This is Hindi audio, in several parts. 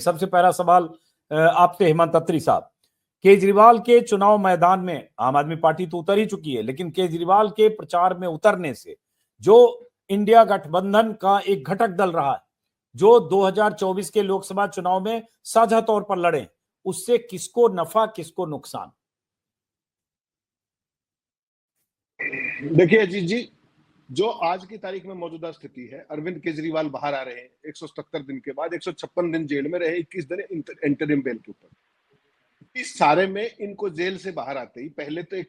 सबसे पहला सवाल आपसे हेमंत अत्री साहब, केजरीवाल के चुनाव मैदान में आम आदमी पार्टी तो उतर ही चुकी है, लेकिन केजरीवाल के प्रचार में उतरने से जो इंडिया गठबंधन का एक घटक दल रहा है, जो 2024 के लोकसभा चुनाव में साझा तौर पर लड़े, उससे किसको नफा किसको नुकसान? देखिए अजीत जी, जो आज की तारीख में मौजूदा स्थिति है, अरविंद केजरीवाल बाहर आ रहे हैं 177 दिन के बाद, 156 दिन जेल में रहे, 21 दिन इंटरिम बेल के ऊपर। इस सारे में इनको जेल से बाहर आते ही पहले तो एक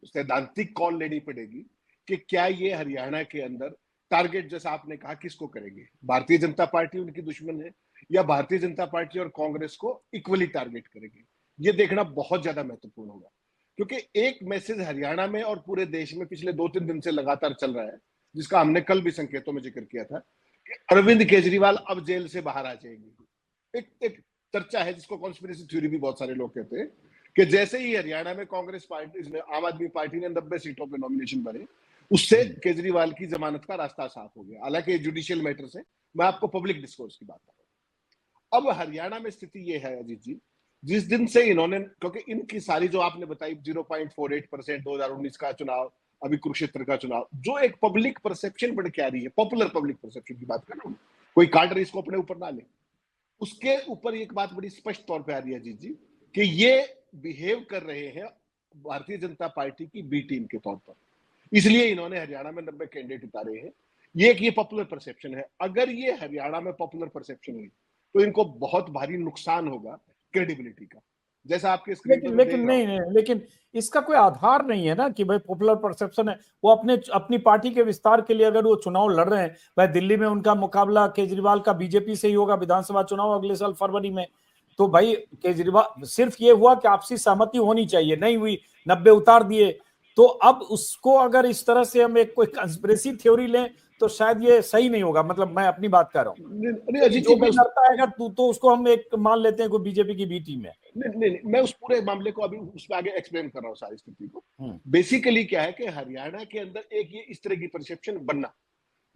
सैद्धांतिक कॉल लेनी पड़ेगी कि क्या ये हरियाणा के अंदर टारगेट, जैसा आपने कहा, किसको करेंगे? भारतीय जनता पार्टी उनकी दुश्मन है या भारतीय जनता पार्टी और कांग्रेस को इक्वली टारगेट करेंगे? ये देखना बहुत ज्यादा महत्वपूर्ण होगा, क्योंकि एक मैसेज हरियाणा में और पूरे देश में पिछले 2-3 दिन से लगातार चल रहा है, जिसका हमने कल भी संकेतों में जिक्र किया था कि अरविंद केजरीवाल अब जेल से बाहर आ जाएंगे। एक चर्चा है जिसको कॉन्स्पिरेसी थ्योरी भी बहुत सारे लोग कहते हैं कि जैसे ही हरियाणा में कांग्रेस पार्टी, आम आदमी पार्टी ने 90 सीटों पर नॉमिनेशन भरे, उससे केजरीवाल की जमानत का रास्ता साफ हो गया। हालांकि जुडिशियल मैटर से, मैं आपको पब्लिक डिस्कोर्स की बात कर रहा हूं। अब हरियाणा में स्थिति यह है अजीत जी, जिस दिन से इन्होंने, क्योंकि इनकी सारी जो आपने बताई 0.48% 2019 का चुनाव, अभी कुरुक्षेत्र का चुनाव, जो एक पब्लिक परसेप्शन बढ़ के आ रही है, पॉपुलर पब्लिक परसेप्शन की बात कर रहा हूं, कोई काडर इसको अपने ऊपर ना ले, उसके ऊपर एक बात बड़ी स्पष्ट तौर पे आ रही है अजीत जी कि ये बिहेव कर रहे हैं भारतीय जनता पार्टी की बी टीम के तौर पर, इसलिए इन्होंने हरियाणा में 90 कैंडिडेट उतारे हैं। ये पॉपुलर परसेप्शन है। अगर ये हरियाणा में पॉपुलर परसेप्शन हुई तो इनको बहुत भारी नुकसान होगा क्रेडिबिलिटी का, जैसा आपके स्क्रीन पर लेकिन नहीं, लेकिन इसका कोई आधार नहीं है ना कि भाई पॉपुलर परसेप्शन है। वो अपनी पार्टी के विस्तार के लिए अगर वो चुनाव लड़ रहे हैं, भाई दिल्ली में उनका मुकाबला केजरीवाल का बीजेपी से ही होगा विधानसभा चुनाव अगले साल फरवरी में, तो भाई केजरीवाल, सिर्फ ये हुआ कि आपसी सहमति होनी चाहिए, नहीं हुई, 90 उतार दिए। तो अब उसको अगर इस तरह से हम एक कोई कंस्पिरेसी थ्योरी लें तो शायद ये सही नहीं होगा। मतलब मैं अपनी बात कर रहा हूँ, जो भी लड़ता है अगर तो उसको हम एक मान लेते हैं कोई बीजेपी की बी टीम है। नहीं, मैं उस पूरे मामले को अभी उसमें आगे एक्सप्लेन कर रहा हूँ सारी स्थिति को। बेसिकली क्या है कि हरियाणा के अंदर एक ये इस तरह की परसेप्शन बनना।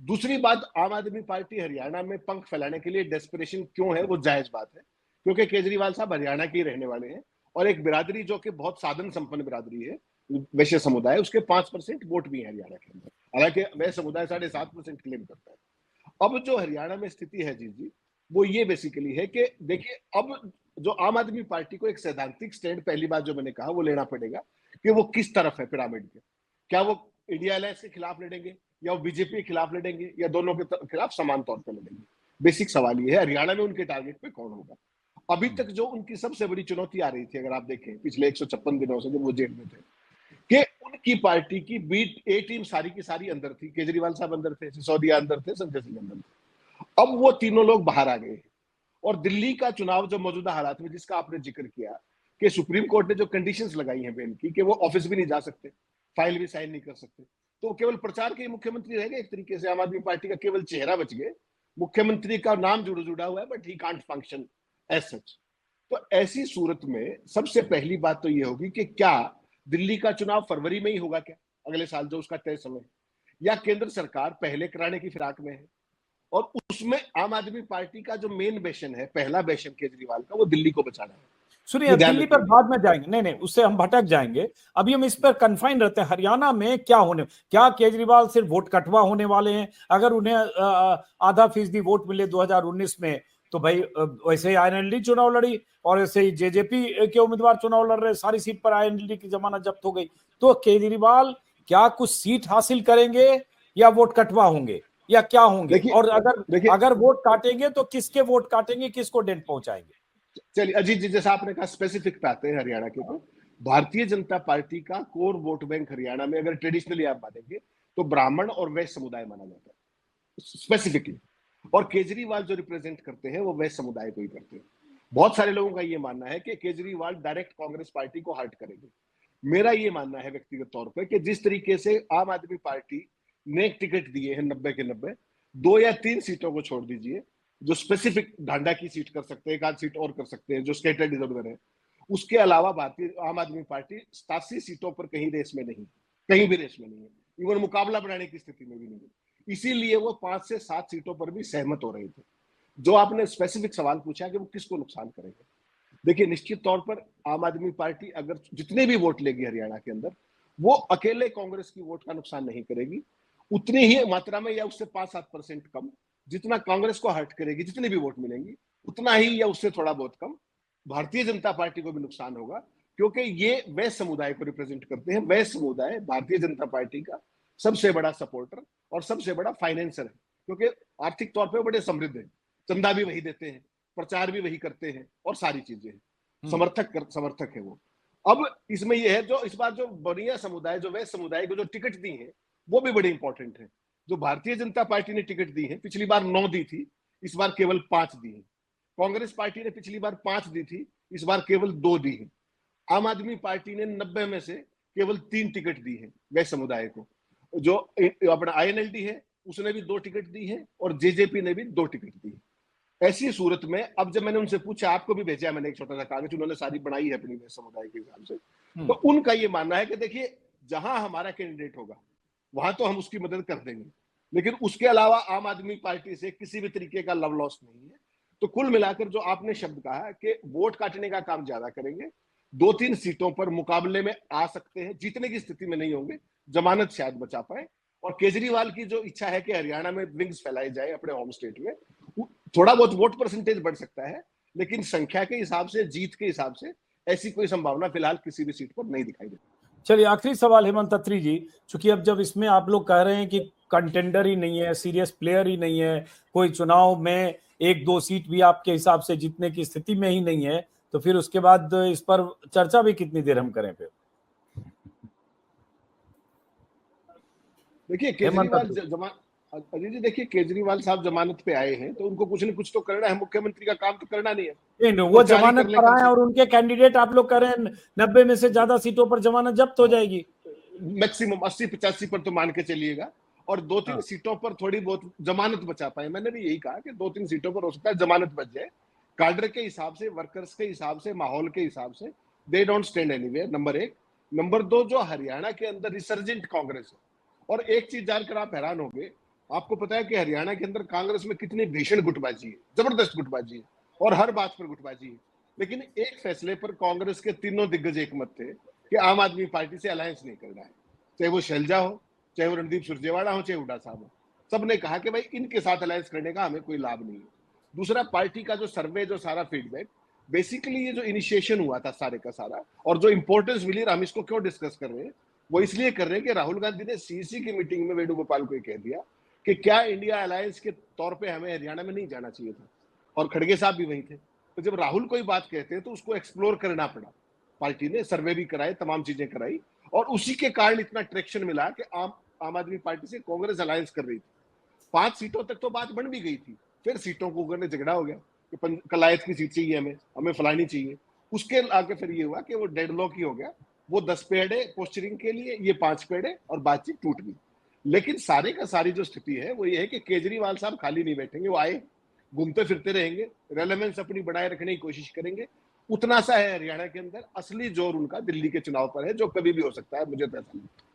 दूसरी बात, आम आदमी पार्टी हरियाणा में पंख फैलाने के लिए डेस्परेशन क्यों है, वो जायज बात है, क्योंकि केजरीवाल साहब हरियाणा के ही रहने वाले हैं और एक बिरादरी जो कि बहुत साधन संपन्न बिरादरी है, वैश्य समुदाय, उसके 5% वोट भी है हरियाणा के अंदर, हालांकि वह समुदाय 7.5% क्लेम करता है। अब जो हरियाणा में स्थिति है जी, वो ये बेसिकली है कि देखिए, अब जो आम आदमी पार्टी को एक सैद्धांतिक स्टैंड, पहली बात जो मैंने कहा, वो लेना पड़ेगा कि वो किस तरफ है पिरामिड के। क्या वो इंडिया अलायंस के खिलाफ लड़ेंगे या वो बीजेपी के खिलाफ लड़ेंगे या दोनों के खिलाफ समान तौर पर लड़ेंगे? बेसिक सवाल ये है, हरियाणा में उनके टारगेट पे कौन होगा। अभी तक जो उनकी सबसे बड़ी चुनौती आ रही थी, अगर आप देखें पिछले 156 दिनों से जब वो जेल में थे, कि उनकी पार्टी की बीट ए टीम सारी की सारी अंदर थी। केजरीवाल साहब अंदर थे, सिसोदिया अंदर थे, संजय सिंह अंदर थे। अब वो तीनों लोग बाहर आ गए और दिल्ली का चुनाव जो मौजूदा हालात में, जिसका आपने जिक्र किया कि सुप्रीम कोर्ट ने जो कंडीशंस लगाई हैं बेल की, कि वो ऑफिस भी नहीं जा सकते, फाइल भी साइन नहीं कर सकते, तो केवल प्रचार के मुख्यमंत्री रह गए एक तरीके से। आम आदमी पार्टी का केवल चेहरा बच गए, मुख्यमंत्री का नाम जुड़ा हुआ है, but he can't function as such. तो ऐसी सूरत में सबसे पहली बात तो ये होगी कि क्या दिल्ली का चुनाव फरवरी में ही होगा क्या, अगले साल जो उसका तय समय, या केंद्र सरकार पहले कराने की फिराक में है? और उसमें आम आदमी पार्टी का जो मेन बेशन है, पहला बेशन केजरीवाल का, वो दिल्ली को बचाना है। सुनिए, दिल्ली पर बाद में जाएंगे, नहीं, उससे हम भटक जाएंगे। अभी हम इस पर कन्फाइन रहते हैं। हरियाणा में क्या होने, क्या केजरीवाल सिर्फ वोट कटवा होने वाले हैं? अगर उन्हें आधा फीसदी वोट मिले 2019 में, तो भाई वैसे ही आईएनएलडी चुनाव लड़ी और ऐसे ही जेजेपी के उम्मीदवार चुनाव लड़ रहे, सारी सीट पर आईएनएलडी की जमानत जब्त हो गई। तो केजरीवाल क्या कुछ सीट हासिल करेंगे या वोट कटवा होंगे या क्या होंगे? और अगर वोट काटेंगे तो किसके वोट काटेंगे, किसको डेंट पहुंचाएंगे? चलिए अजीत जी, जैसा आपने कहा, स्पेसिफिक पे आते हैं हरियाणा के। तो भारतीय जनता पार्टी का कोर वोट बैंक हरियाणा में, अगर ट्रेडिशनली आप मानेंगे, तो ब्राह्मण और वैश्य समुदाय माना जाता है स्पेसिफिकली, और केजरीवाल जो रिप्रेजेंट करते हैं वो वैश्य समुदाय को ही करते हैं। बहुत सारे लोगों का ये मानना है कि केजरीवाल डायरेक्ट कांग्रेस पार्टी को हर्ट करेंगे। मेरा ये मानना है व्यक्तिगत तौर पर कि जिस तरीके से आम आदमी पार्टी ने टिकट दिए हैं 90 के 90, 2 या 3 सीटों को छोड़ दीजिए जो स्पेसिफिक ढांडा की सीट कर सकते हैं, एक आध सीट और कर सकते हैं जो स्टेटेड इधर उधर है, उसके अलावा भारतीय आम आदमी पार्टी 87 सीटों पर कहीं रेस में नहीं, कहीं भी रेस में नहीं है, इवन मुकाबला बनाने की स्थिति में भी नहीं है। इसीलिए वो 5 से 7 सीटों पर भी सहमत हो रहे थे। जो आपने स्पेसिफिक सवाल पूछा कि वो किसको नुकसान करेंगे, देखिए निश्चित तौर पर आम आदमी पार्टी अगर जितने भी वोट लेगी हरियाणा के अंदर, वो अकेले कांग्रेस की वोट का नुकसान नहीं करेगी, उतनी ही मात्रा में या उससे 5-7% कम जितना कांग्रेस को हर्ट करेगी, जितने भी वोट मिलेंगी उतना ही या उससे थोड़ा बहुत कम भारतीय जनता पार्टी को भी नुकसान होगा, क्योंकि ये वह समुदाय को रिप्रेजेंट करते हैं, वह समुदाय भारतीय जनता पार्टी का सबसे बड़ा सपोर्टर और सबसे बड़ा फाइनेंसर है, क्योंकि आर्थिक तौर पर बड़े समृद्ध है, चंदा भी वही देते हैं, प्रचार भी वही करते हैं और सारी चीजें हैं, समर्थक है वो। अब इसमें यह है जो इस बार जो बनिया समुदाय, जो वह समुदाय को जो टिकट दी है वो भी बड़ी इंपॉर्टेंट है। जो भारतीय जनता पार्टी ने टिकट दी है, पिछली बार 9 दी थी, इस बार केवल 5 दी है। कांग्रेस पार्टी ने पिछली बार 5 दी थी, इस बार केवल 2 दी है। आम आदमी पार्टी ने 90 में से केवल 3 टिकट दी है वह समुदाय को। जो अपना INLD है उसने भी 2 टिकट दी है और जेजेपी ने भी 2 टिकट दी है। ऐसी सूरत में अब जब मैंने उनसे पूछा, आपको भी भेजा मैंने एक छोटा सा कागज, उन्होंने सारी बनाई है अपनी समुदाय के हिसाब से, तो उनका ये मानना है कि देखिए जहां हमारा कैंडिडेट होगा वहां तो हम उसकी मदद कर देंगे, लेकिन उसके अलावा आम आदमी पार्टी से किसी भी तरीके का लव लॉस नहीं है। तो कुल मिलाकर जो आपने शब्द कहा कि वोट काटने का काम ज्यादा करेंगे, 2-3 सीटों पर मुकाबले में आ सकते हैं, जीतने की स्थिति में नहीं होंगे, जमानत शायद बचा पाए। और केजरीवाल की जो इच्छा है कि हरियाणा में विंग्स फैलाई जाए अपने होम स्टेट में, थोड़ा बहुत वोट परसेंटेज बढ़ सकता है, लेकिन संख्या के हिसाब से, जीत के हिसाब से ऐसी कोई संभावना फिलहाल किसी भी सीट पर नहीं दिखाई देती। चलिए आखिरी सवाल हेमंत अत्री जी, चूंकि अब जब इसमें आप लोग कह रहे हैं कि कंटेंडर ही नहीं है, सीरियस प्लेयर ही नहीं है, कोई चुनाव में 1-2 सीट भी आपके हिसाब से जीतने की स्थिति में ही नहीं है, तो फिर उसके बाद इस पर चर्चा भी कितनी देर हम करें फिर? देखिए केजरीवाल अजय जी, देखिए केजरीवाल साहब जमानत पे आए हैं तो उनको कुछ न कुछ तो करना है, मुख्यमंत्री का काम तो करना नहीं है। नहीं, वो जमानत पर आए और उनके कैंडिडेट आप लोग कह रहे हैं 90 में से ज्यादा सीटों पर जमानत जब्त हो जाएगी। मैक्सिमम 80-85 पर तो मान के चलिएगा, और 2-3 सीटों पर थोड़ी बहुत जमानत बचा पाए। मैंने भी यही कहा कि 2-3 सीटों पर हो सकता है जमानत बच जाए, काडर के हिसाब से, वर्कर्स के हिसाब से, माहौल के हिसाब से they don't stand anywhere, number 1। Number 2, जो हरियाणा के अंदर रिसर्जेंट कांग्रेस है, और एक चीज जानकर आप हैरान होंगे, आपको पता है कि हरियाणा के अंदर कांग्रेस में कितनी भीषण गुटबाजी है, जबरदस्त गुटबाजी है और हर बात पर गुटबाजी है। लेकिन एक फैसले पर कांग्रेस के तीनों दिग्गज एक मत थे कि आम आदमी पार्टी से अलायंस नहीं करना है, चाहे वो शैलजा हो, चाहे वो रणदीप सुरजेवाला हो, चाहे हुड्डा साहब हो। सबने कहा कि भाई इनके साथ अलायंस करने का हमें कोई लाभ नहीं है। दूसरा, पार्टी का जो सर्वे, जो सारा फीडबैक, बेसिकली ये जो इनिशिएशन हुआ था सारे का सारा, और जो इंपॉर्टेंस मिली, हम इसको क्यों डिस्कस कर रहे हैं, वो इसलिए कर रहे हैं कि राहुल गांधी ने सीसी की मीटिंग में वेणुगोपाल को कह दिया कि क्या इंडिया अलायंस के तौर पे हमें हरियाणा में नहीं जाना चाहिए था, और खड़गे साहब भी वही थे। तो जब राहुल कोई बात कहते हैं तो उसको एक्सप्लोर करना पड़ा, पार्टी ने सर्वे भी कराए, तमाम चीजें कराई, और उसी के कारण इतना ट्रैक्शन मिला कि आम आदमी पार्टी से कांग्रेस अलायंस कर रही थी। 5 सीटों तक तो बात बन भी गई थी, फिर सीटों को करने झगड़ा हो गया कि कलायत की सीट चाहिए, हमें फलानी चाहिए। उसके आगे फिर ये हुआ कि वो डेडलॉक ही हो गया, वो 10 पेड़ है पोस्चरिंग के लिए, ये 5 पेड़ है, और बातचीत टूट गई। लेकिन सारे का सारी जो स्थिति है वो ये है कि केजरीवाल साहब खाली नहीं बैठेंगे, वो आए घूमते फिरते रहेंगे, रेलेवेंस अपनी बनाए रखने की कोशिश करेंगे। उतना सा है हरियाणा के अंदर, असली जोर उनका दिल्ली के चुनाव पर है, जो कभी भी हो सकता है, मुझे तो ऐसा लगता है।